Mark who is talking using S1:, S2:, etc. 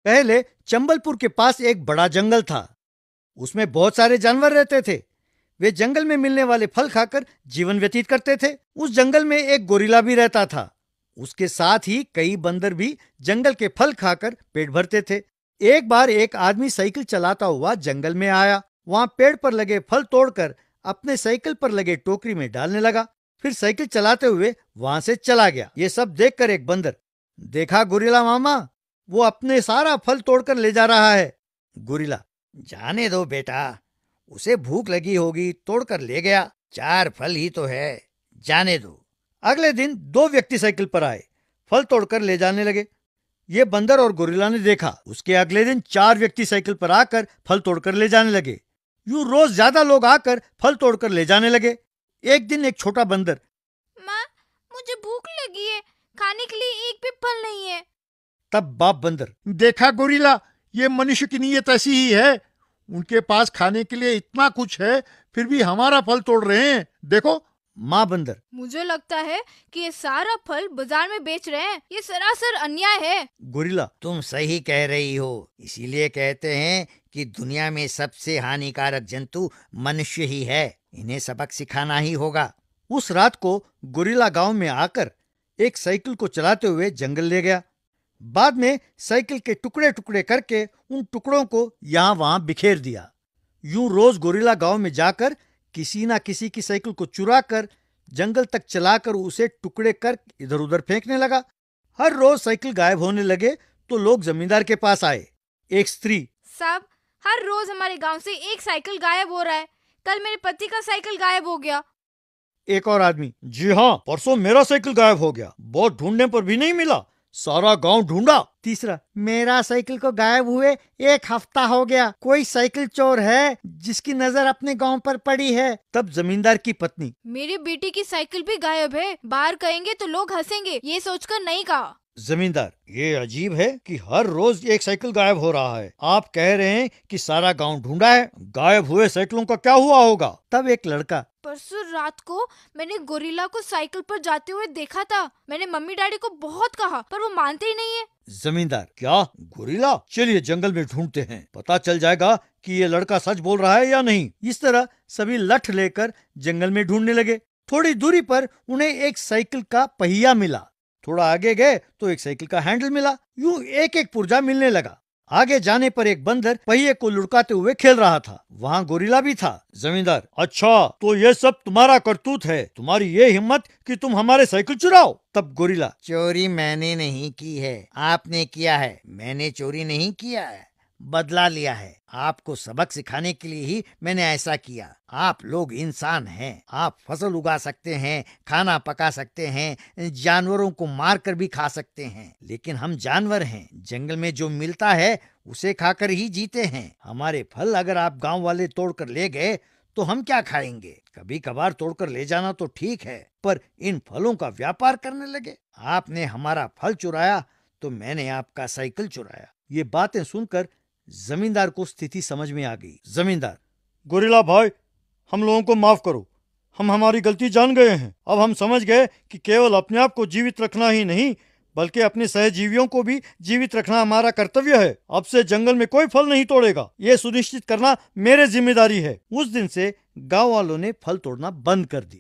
S1: पहले चंबलपुर के पास एक बड़ा जंगल था। उसमें बहुत सारे जानवर रहते थे। वे जंगल में मिलने वाले फल खाकर जीवन व्यतीत करते थे। उस जंगल में एक गोरिल्ला भी रहता था। उसके साथ ही कई बंदर भी जंगल के फल खाकर पेट भरते थे। एक बार एक आदमी साइकिल चलाता हुआ जंगल में आया। वहां पेड़ पर लगे फल तोड़कर अपने साइकिल पर लगे टोकरी में डालने लगा। फिर साइकिल चलाते हुए वहां से चला गया। ये सब देखकर एक बंदर, देखा गोरिल्ला मामा, वो अपने सारा फल तोड़कर ले जा रहा है। गोरिल्ला, जाने दो बेटा, उसे भूख लगी होगी, तोड़कर ले गया। 4 फल ही तो है, जाने दो। अगले दिन 2 व्यक्ति साइकिल पर आए, फल तोड़कर ले जाने लगे। ये बंदर और गोरिल्ला ने देखा। उसके अगले दिन 4 व्यक्ति साइकिल पर आकर फल तोड़कर ले जाने लगे। यूं रोज ज्यादा लोग आकर फल तोड़कर ले जाने लगे। एक दिन एक छोटा बंदर,
S2: माँ, मुझे भूख लगी है, खाने के लिए एक भी फल नहीं है।
S1: तब बाप बंदर,
S3: देखा गोरिल्ला, ये मनुष्य की नीयत ऐसी ही है। उनके पास खाने के लिए इतना कुछ है, फिर भी हमारा फल तोड़ रहे हैं, देखो।
S1: माँ बंदर,
S2: मुझे लगता है कि ये सारा फल बाजार में बेच रहे हैं। ये सरासर अन्याय है।
S1: गोरिल्ला,
S4: तुम सही कह रही हो। इसीलिए कहते हैं कि दुनिया में सबसे हानिकारक जंतु मनुष्य ही है। इन्हें सबक सिखाना ही होगा।
S1: उस रात को गोरिल्ला गांव में आकर एक साइकिल को चलाते हुए जंगल ले गया। बाद में साइकिल के टुकड़े टुकड़े करके उन टुकड़ों को यहाँ वहां बिखेर दिया। यूं रोज गोरिल्ला गांव में जाकर किसी ना किसी की साइकिल को चुरा कर जंगल तक चलाकर उसे टुकड़े कर इधर उधर फेंकने लगा। हर रोज साइकिल गायब होने लगे तो लोग जमींदार के पास आए। एक स्त्री,
S2: साहब, हर रोज हमारे गांव से एक साइकिल गायब हो रहा है। कल मेरे पति का साइकिल गायब हो गया।
S1: एक और आदमी, जी हाँ, परसों मेरा साइकिल गायब हो गया, बहुत ढूंढने पर भी नहीं मिला, सारा गांव ढूंढा। तीसरा, मेरा साइकिल को गायब हुए 1 हफ्ता हो गया, कोई साइकिल चोर है जिसकी नजर अपने गांव पर पड़ी है। तब जमींदार की पत्नी,
S2: मेरी बेटी की साइकिल भी गायब है। बाहर कहेंगे तो लोग हंसेंगे, ये सोचकर नहीं कहा।
S1: जमींदार, ये अजीब है कि हर रोज एक साइकिल गायब हो रहा है। आप कह रहे हैं कि सारा गांव ढूंढा है, गायब हुए साइकिलों का क्या हुआ होगा? तब एक लड़का,
S2: परसों रात को मैंने गोरिल्ला को साइकिल पर जाते हुए देखा था। मैंने मम्मी डैडी को बहुत कहा, पर वो मानते ही नहीं है।
S1: जमींदार, क्या गोरिल्ला? चलिए जंगल में ढूंढते हैं, पता चल जाएगा कि ये लड़का सच बोल रहा है या नहीं। इस तरह सभी लठ लेकर जंगल में ढूंढने लगे। थोड़ी दूरी पर उन्हें एक साइकिल का पहिया मिला। थोड़ा आगे गए तो एक साइकिल का हैंडल मिला। यूं एक एक पुर्जा मिलने लगा। आगे जाने पर एक बंदर पहिए को लुढ़काते हुए खेल रहा था। वहाँ गोरिल्ला भी था। जमींदार, अच्छा, तो ये सब तुम्हारा करतूत है, तुम्हारी ये हिम्मत कि तुम हमारे साइकिल चुराओ? तब गोरिल्ला,
S4: चोरी मैंने नहीं की है, आपने किया है। मैंने चोरी नहीं किया है, बदला लिया है। आपको सबक सिखाने के लिए ही मैंने ऐसा किया। आप लोग इंसान हैं, आप फसल उगा सकते हैं, खाना पका सकते हैं, जानवरों को मार कर भी खा सकते हैं, लेकिन हम जानवर हैं। जंगल में जो मिलता है उसे खाकर ही जीते हैं। हमारे फल अगर आप गांव वाले तोड़कर ले गए तो हम क्या खाएंगे? कभी कभार तोड़कर ले जाना तो ठीक है, पर इन फलों का व्यापार करने लगे। आपने हमारा फल चुराया तो मैंने आपका साइकिल चुराया। ये बातें सुनकर जमींदार को स्थिति समझ में आ गई। जमींदार, गोरिल्ला भाई, हम लोगों को माफ करो, हम हमारी गलती जान गए हैं। अब हम समझ गए कि केवल अपने आप को जीवित रखना ही नहीं, बल्कि अपने सहजीवियों को भी जीवित रखना हमारा कर्तव्य है। अब से जंगल में कोई फल नहीं तोड़ेगा, ये सुनिश्चित करना मेरी जिम्मेदारी है। उस दिन से गांव वालों ने फल तोड़ना बंद कर दी।